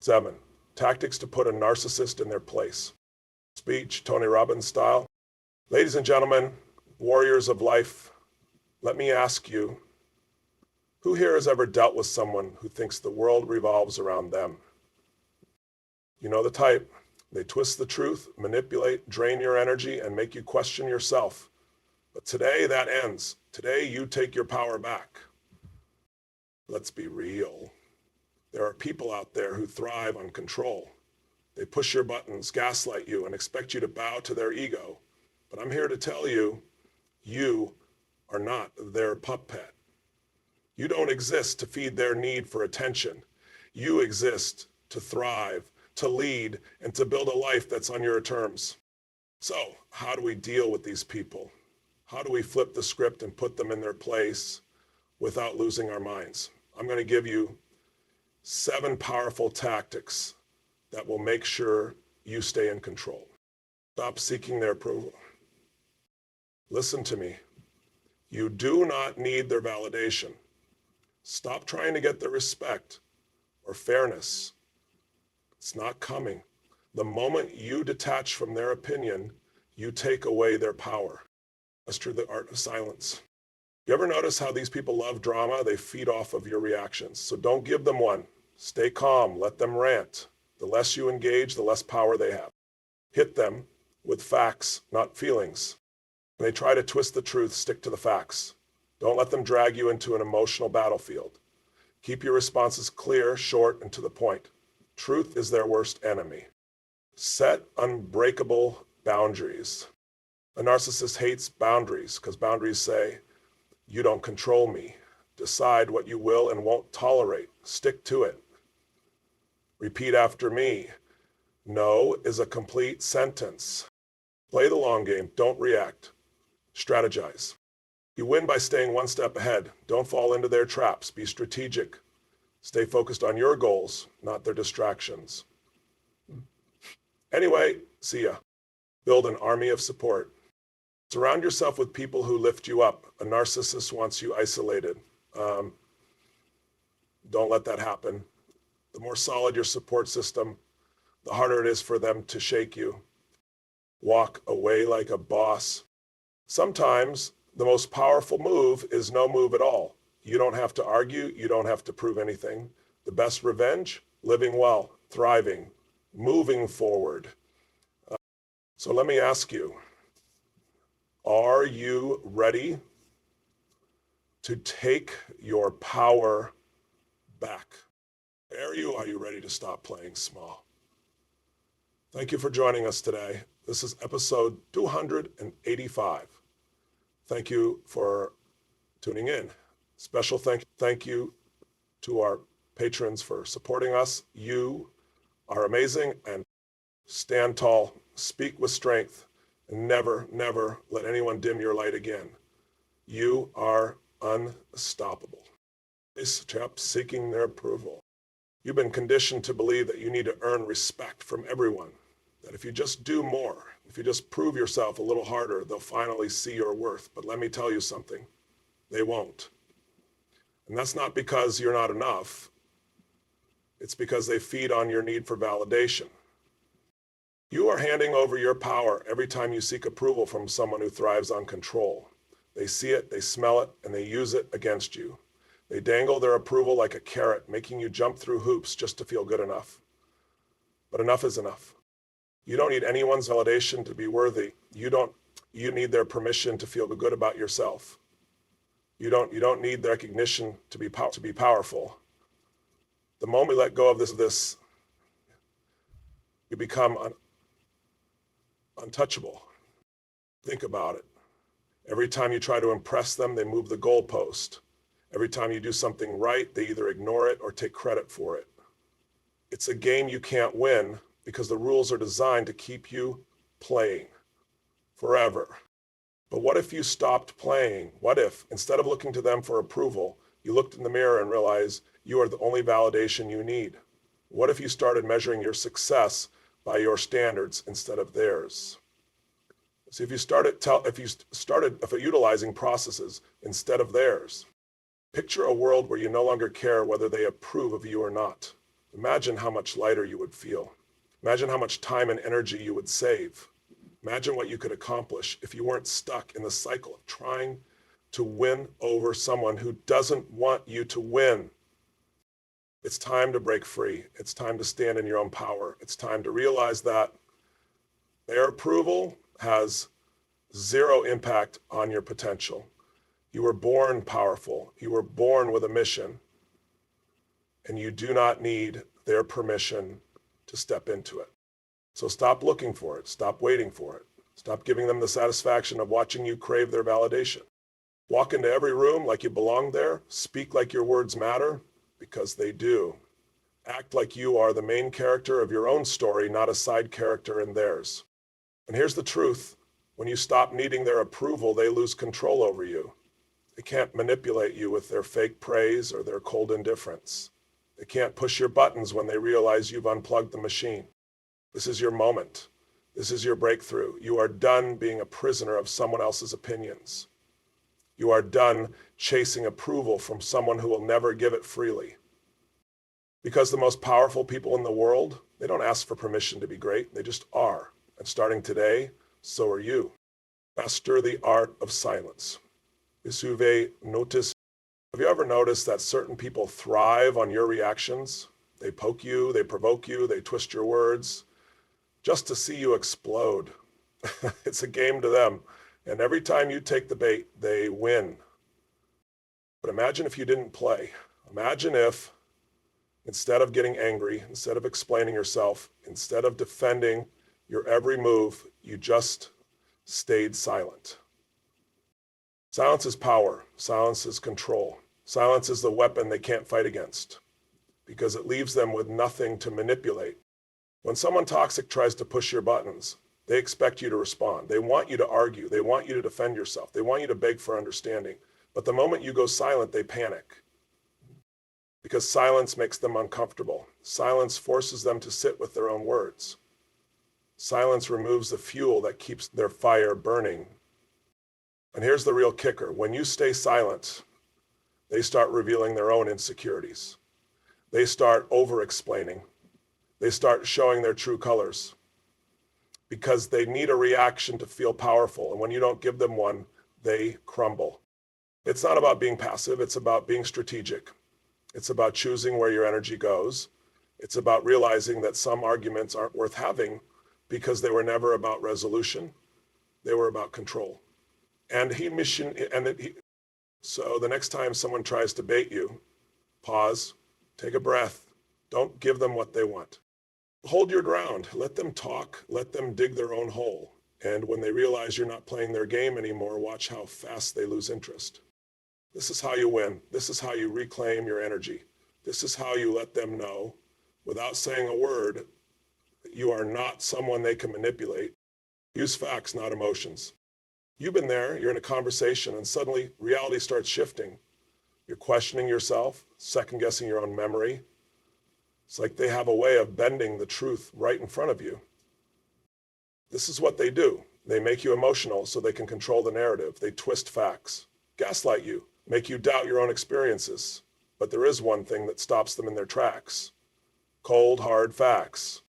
7. Tactics to put a narcissist in their place. Speech, Tony Robbins style. Ladies and gentlemen, warriors of life, let me ask you, who here has ever dealt with someone who thinks the world revolves around them? You know the type. They twist the truth, manipulate, drain your energy, and make you question yourself. But today that ends. Today you take your power back. Let's be real. There are people out there who thrive on control. They push your buttons, gaslight you, and expect you to bow to their ego. But I'm here to tell you, you are not their puppet. You don't exist to feed their need for attention. You exist to thrive, to lead, and to build a life that's on your terms. So, how do we deal with these people? How do we flip the script and put them in their place without losing our minds? I'm going to give you 7 powerful tactics that will make sure you stay in control. Stop seeking their approval. Listen to me. You do not need their validation. Stop trying to get their respect or fairness. It's not coming. The moment you detach from their opinion, you take away their power. Master the art of silence. You ever notice how these people love drama? They feed off of your reactions. So don't give them one. Stay calm. Let them rant. The less you engage, the less power they have. Hit them with facts, not feelings. When they try to twist the truth, stick to the facts. Don't let them drag you into an emotional battlefield. Keep your responses clear, short, and to the point. Truth is their worst enemy. Set unbreakable boundaries. A narcissist hates boundaries because boundaries say, you don't control me. Decide what you will and won't tolerate. Stick to it. Repeat after me. No is a complete sentence. Play the long game. Don't react. Strategize. You win by staying one step ahead. Don't fall into their traps. Be strategic. Stay focused on your goals, not their distractions. Anyway, see ya. Build an army of support. Surround yourself with people who lift you up. A narcissist wants you isolated. Don't let that happen. The more solid your support system, the harder it is for them to shake you. Walk away like a boss. Sometimes the most powerful move is no move at all. You don't have to argue. You don't have to prove anything. The best revenge, living well, thriving, moving forward. So let me ask you, are you ready to take your power back? Are you ready to stop playing small? Thank you for joining us today. This is episode 285. Thank you for tuning in. Special thank you to our patrons for supporting us. You are amazing, and stand tall, speak with strength, and never, never let anyone dim your light again. You are unstoppable. Stop seeking their approval. You've been conditioned to believe that you need to earn respect from everyone, that if you just do more, if you just prove yourself a little harder, they'll finally see your worth. But let me tell you something, they won't. And that's not because you're not enough. It's because they feed on your need for validation. You are handing over your power every time you seek approval from someone who thrives on control. They see it, they smell it, and they use it against you. They dangle their approval like a carrot, making you jump through hoops just to feel good enough. But enough is enough. You don't need anyone's validation to be worthy. You need their permission to feel good about yourself. You don't need the recognition to be powerful. The moment we let go of this, you become untouchable. Think about it. Every time you try to impress them, they move the goalpost. Every time you do something right, they either ignore it or take credit for it. It's a game you can't win because the rules are designed to keep you playing forever. But what if you stopped playing? What if, instead of looking to them for approval, you looked in the mirror and realized you are the only validation you need? What if you started measuring your success by your standards instead of theirs? See, if you started utilizing processes instead of theirs, picture a world where you no longer care whether they approve of you or not. Imagine how much lighter you would feel. Imagine how much time and energy you would save. Imagine what you could accomplish if you weren't stuck in the cycle of trying to win over someone who doesn't want you to win. It's time to break free. It's time to stand in your own power. It's time to realize that their approval has zero impact on your potential. You were born powerful. You were born with a mission, and you do not need their permission to step into it. So stop looking for it. Stop waiting for it. Stop giving them the satisfaction of watching you crave their validation. Walk into every room like you belong there. Speak like your words matter, because they do. Act like you are the main character of your own story, not a side character in theirs. And here's the truth. When you stop needing their approval, they lose control over you. They can't manipulate you with their fake praise or their cold indifference. They can't push your buttons when they realize you've unplugged the machine. This is your moment. This is your breakthrough. You are done being a prisoner of someone else's opinions. You are done chasing approval from someone who will never give it freely. Because the most powerful people in the world, they don't ask for permission to be great. They just are. And starting today, so are you. Master the art of silence. Notice. Have you ever noticed that certain people thrive on your reactions? They poke you, they provoke you, they twist your words, just to see you explode. It's a game to them. And every time you take the bait, they win. But imagine if you didn't play. Imagine if, instead of getting angry, instead of explaining yourself, instead of defending your every move, you just stayed silent. Silence is power. Silence is control. Silence is the weapon they can't fight against, because it leaves them with nothing to manipulate. When someone toxic tries to push your buttons, they expect you to respond. They want you to argue. They want you to defend yourself. They want you to beg for understanding. But the moment you go silent, they panic, because silence makes them uncomfortable. Silence forces them to sit with their own words. Silence removes the fuel that keeps their fire burning. And here's the real kicker. When you stay silent, they start revealing their own insecurities. They start over-explaining. They start showing their true colors, because they need a reaction to feel powerful. And when you don't give them one, they crumble. It's not about being passive. It's about being strategic. It's about choosing where your energy goes. It's about realizing that some arguments aren't worth having because they were never about resolution. They were about control. So the next time someone tries to bait you, pause, take a breath. Don't give them what they want. Hold your ground. Let them talk. Let them dig their own hole. And when they realize you're not playing their game anymore, watch how fast they lose interest. This is how you win. This is how you reclaim your energy. This is how you let them know, without saying a word, that you are not someone they can manipulate. Use facts, not emotions. You've been there, you're in a conversation, and suddenly reality starts shifting. You're questioning yourself, second guessing your own memory. It's like they have a way of bending the truth right in front of you. This is what they do. They make you emotional so they can control the narrative. They twist facts, gaslight you, make you doubt your own experiences. But there is one thing that stops them in their tracks. Cold, hard facts.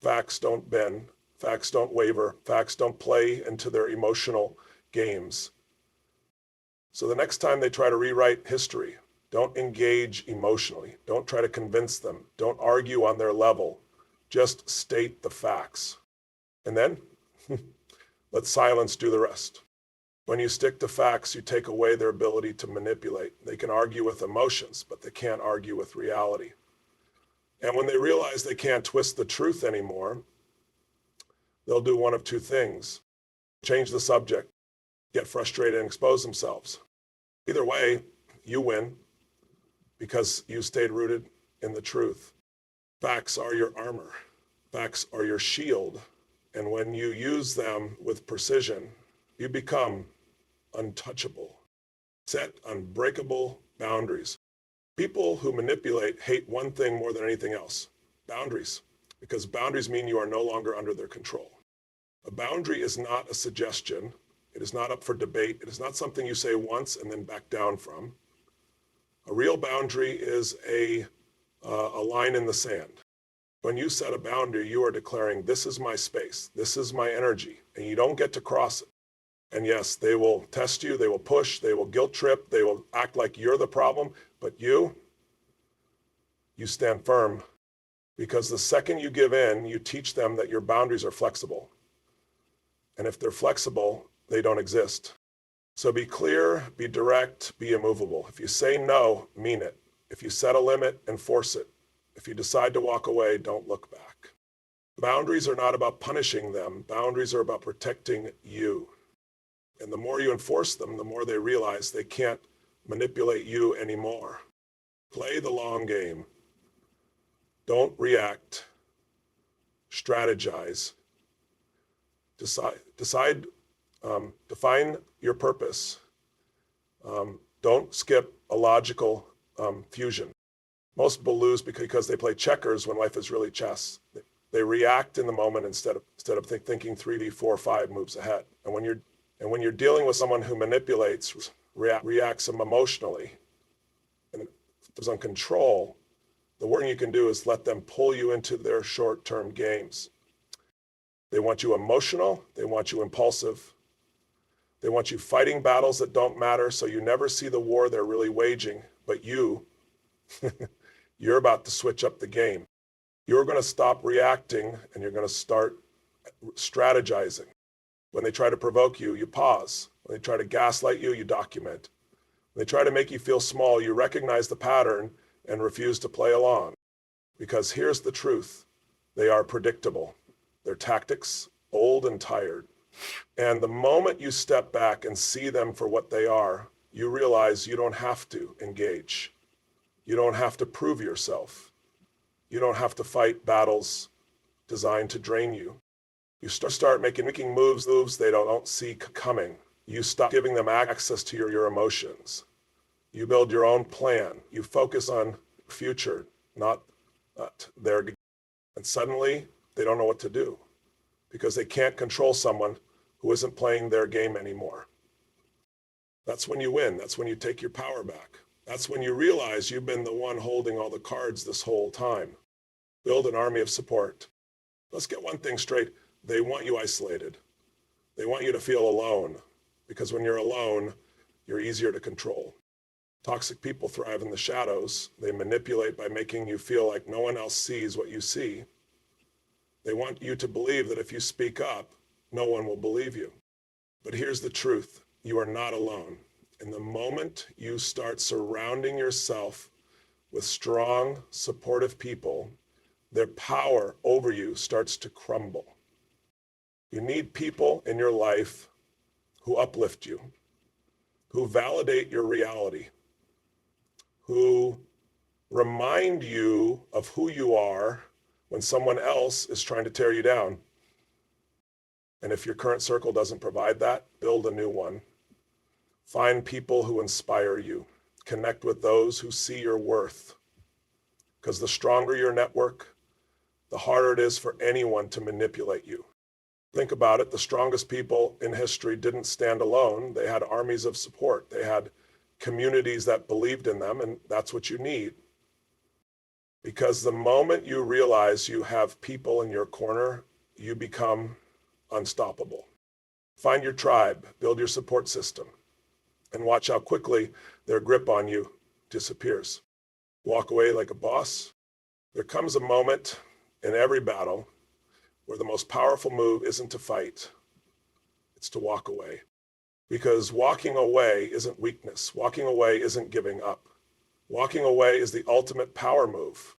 Facts don't bend. Facts don't waver. Facts don't play into their emotional games. So the next time they try to rewrite history, don't engage emotionally. Don't try to convince them. Don't argue on their level. Just state the facts. And then let silence do the rest. When you stick to facts, you take away their ability to manipulate. They can argue with emotions, but they can't argue with reality. And when they realize they can't twist the truth anymore, they'll do one of two things: change the subject, get frustrated, and expose themselves. Either way, you win, because you stayed rooted in the truth. Facts are your armor. Facts are your shield. And when you use them with precision, you become untouchable. Set unbreakable boundaries. People who manipulate hate one thing more than anything else: boundaries, because boundaries mean you are no longer under their control. A boundary is not a suggestion. It is not up for debate. It is not something you say once and then back down from. A real boundary is a a line in the sand. When you set a boundary, you are declaring, this is my space, this is my energy, and you don't get to cross it. And yes, they will test you, they will push, they will guilt trip, they will act like you're the problem, but you stand firm, because the second you give in, you teach them that your boundaries are flexible. And if they're flexible, they don't exist. So be clear, be direct, be immovable. If you say no, mean it. If you set a limit, enforce it. If you decide to walk away, don't look back. Boundaries are not about punishing them. Boundaries are about protecting you. And the more you enforce them, the more they realize they can't manipulate you anymore. Play the long game. Don't react. Strategize. Define your purpose. Don't skip a logical fusion. Most people lose because they play checkers when life is really chess. They react in the moment instead of thinking 3D, 4, 5 moves ahead. And when you're dealing with someone who manipulates, reacts emotionally, and is on control, the worst thing you can do is let them pull you into their short-term games. They want you emotional. They want you impulsive. They want you fighting battles that don't matter, so you never see the war they're really waging. But you're about to switch up the game. You're going to stop reacting, and you're going to start strategizing. When they try to provoke you, you pause. When they try to gaslight you, you document. When they try to make you feel small, you recognize the pattern and refuse to play along. Because here's the truth. They are predictable. Their tactics, old and tired. And the moment you step back and see them for what they are, you realize you don't have to engage. You don't have to prove yourself. You don't have to fight battles designed to drain you. You start making moves they don't see coming. You stop giving them access to your emotions. You build your own plan. You focus on future, not their. And suddenly, they don't know what to do because they can't control someone who isn't playing their game anymore. That's when you win. That's when you take your power back. That's when you realize you've been the one holding all the cards this whole time. Build an army of support. Let's get one thing straight. They want you isolated. They want you to feel alone, because when you're alone, you're easier to control. Toxic people thrive in the shadows. They manipulate by making you feel like no one else sees what you see. They want you to believe that if you speak up, no one will believe you. But here's the truth. You are not alone. And the moment you start surrounding yourself with strong, supportive people, their power over you starts to crumble. You need people in your life who uplift you, who validate your reality, who remind you of who you are when someone else is trying to tear you down. And if your current circle doesn't provide that, build a new one. Find people who inspire you. Connect with those who see your worth. Because the stronger your network, the harder it is for anyone to manipulate you. Think about it. The strongest people in history didn't stand alone. They had armies of support. They had communities that believed in them, and that's what you need. Because the moment you realize you have people in your corner, you become unstoppable. Find your tribe, build your support system, and watch how quickly their grip on you disappears. Walk away like a boss. There comes a moment in every battle where the most powerful move isn't to fight, it's to walk away. Because walking away isn't weakness. Walking away isn't giving up. Walking away is the ultimate power move.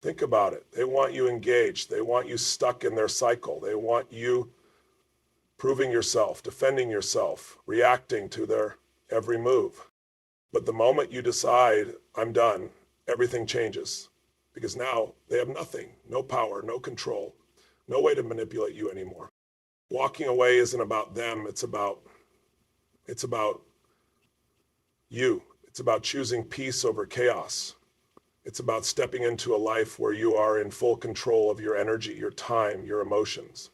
Think about it. They want you engaged. They want you stuck in their cycle. They want you proving yourself, defending yourself, reacting to their every move. But the moment you decide, I'm done, everything changes. Because now they have nothing, no power, no control, no way to manipulate you anymore. Walking away isn't about them. It's about you. It's about choosing peace over chaos. It's about stepping into a life where you are in full control of your energy, your time, your emotions.